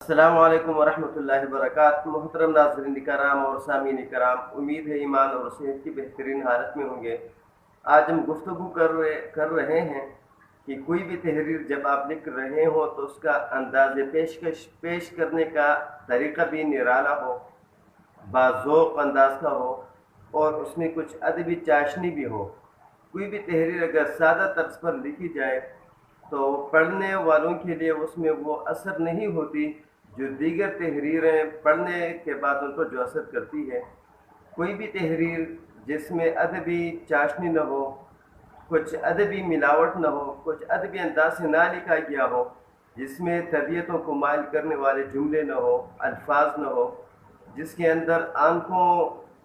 अस्सलामु अलैकुम वरहमतुल्लाहि वबरकातुहू। मोहतरम नाज़रीन करام और सामीन करام, उम्मीद है ईमान और सेहत की बेहतरीन हालत में होंगे। आज हम गुफ्तगू कर रहे हैं कि कोई भी तहरीर जब आप लिख रहे हो तो उसका अंदाज़ पेश करने का तरीक़ा भी निराला हो, बाज़ौक़ अंदाज का हो और उसमें कुछ अदबी चाशनी भी हो। कोई भी तहरीर अगर सादा तर्ज पर लिखी जाए तो पढ़ने वालों के लिए उसमें वो असर नहीं होती जो दीगर तहरीरें पढ़ने के बाद उन पर जो असर करती है। कोई भी तहरीर जिसमें अदबी चाशनी न हो, कुछ अदबी मिलावट न हो, कुछ अदबी अंदाज से ना लिखा गया हो, जिसमें तबीयतों को माइल करने वाले जुमले न हो, अल्फाज न हो, जिसके अंदर आंखों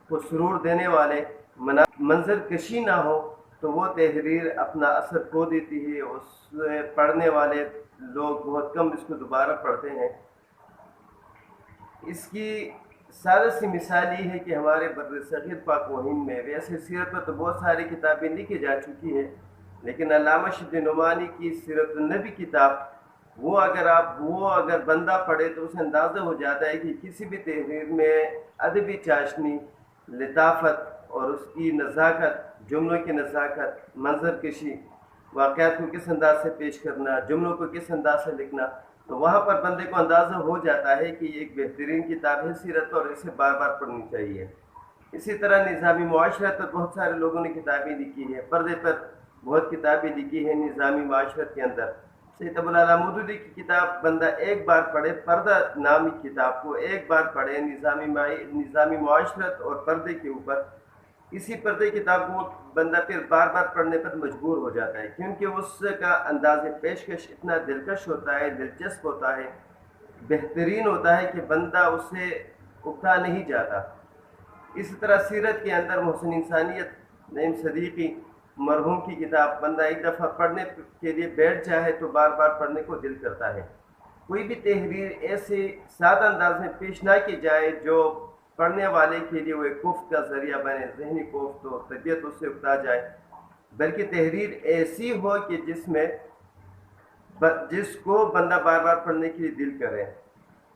को सुरूर देने वाले मंजर कशी ना हो, तो वो तहरीर अपना असर खो देती है। उस पढ़ने वाले लोग बहुत कम इसको दोबारा पढ़ते हैं। इसकी सारी सी मिसाल ये है कि हमारे बर्र-ए-सग़ीर पाक व हिंद में वैसे सीरत पर तो बहुत सारी किताबें लिखी जा चुकी हैं, लेकिन अल्लामा शिब्ली नुमानी की सीरत नबी किताब वो अगर बंदा पढ़े तो उसे अंदाज़ा हो जाता है कि किसी भी तहरीर में अदबी चाशनी, लताफ़त और उसकी नज़ाकत, जुमलों की नज़ाकत, मंज़र कशी, वाक़यात को किस अंदाज से पेश करना, जुमलों को किस अंदाज से लिखना, तो वहाँ पर बंदे को अंदाज़ा हो जाता है कि ये एक बेहतरीन किताब है सीरत और इसे बार बार पढ़नी चाहिए। इसी तरह निज़ामी मुआशरत पर बहुत सारे लोगों ने किताबें लिखी है, पर्दे पर बहुत किताबें लिखी हैं निज़ामी मुआशरत के अंदर। सैयद अबुल आला मौदूदी की किताब बंदा एक बार पढ़े, पर्दा नामी किताब को एक बार पढ़े निज़ामी मुआशरत और पर्दे के ऊपर, इसी पर्दे किताब को बंदा फिर बार बार पढ़ने पर मजबूर हो जाता है, क्योंकि उसका अंदाज़ पेशकश इतना दिलकश होता है, दिलचस्प होता है, बेहतरीन होता है कि बंदा उससे उठा नहीं जाता। इसी तरह सीरत के अंदर मोहसिन इंसानियत नईम सदीकी मरहूम की किताब बंदा एक दफ़ा पढ़ने के लिए बैठ जाए तो बार बार पढ़ने को दिल करता है। कोई भी तहरीर ऐसे सादा अंदाज में पेश ना की जाए जो पढ़ने वाले के लिए वो एक कुफ्त का ज़रिया बने, ज़हनी कुफ्त हो, तबीयत उससे उकता जाए, बल्कि तहरीर ऐसी हो कि जिसको बंदा बार बार पढ़ने के लिए दिल करे।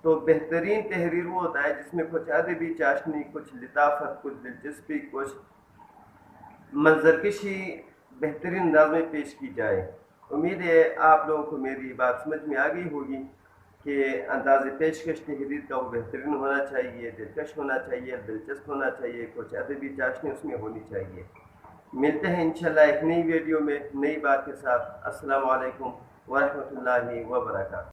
तो बेहतरीन तहरीर वो होता है जिसमें कुछ अदबी चाशनी, कुछ लताफ़त, कुछ दिलचस्पी, कुछ मंजरकशी बेहतरीन अंदाज में पेश की जाए। उम्मीद है आप लोगों को मेरी बात समझ में आ गई होगी कि अंदाज़ पेशकश तहरीर का वो बेहतरीन होना चाहिए, दिलकश होना चाहिए, दिलचस्प होना चाहिए, कुछ अदबी चाशनी उसमें होनी चाहिए। मिलते हैं इंशाल्लाह एक नई वीडियो में नई बात के साथ। अस्सलामु अलैकुम वरहमतुल्लाहि वबरकातुहू।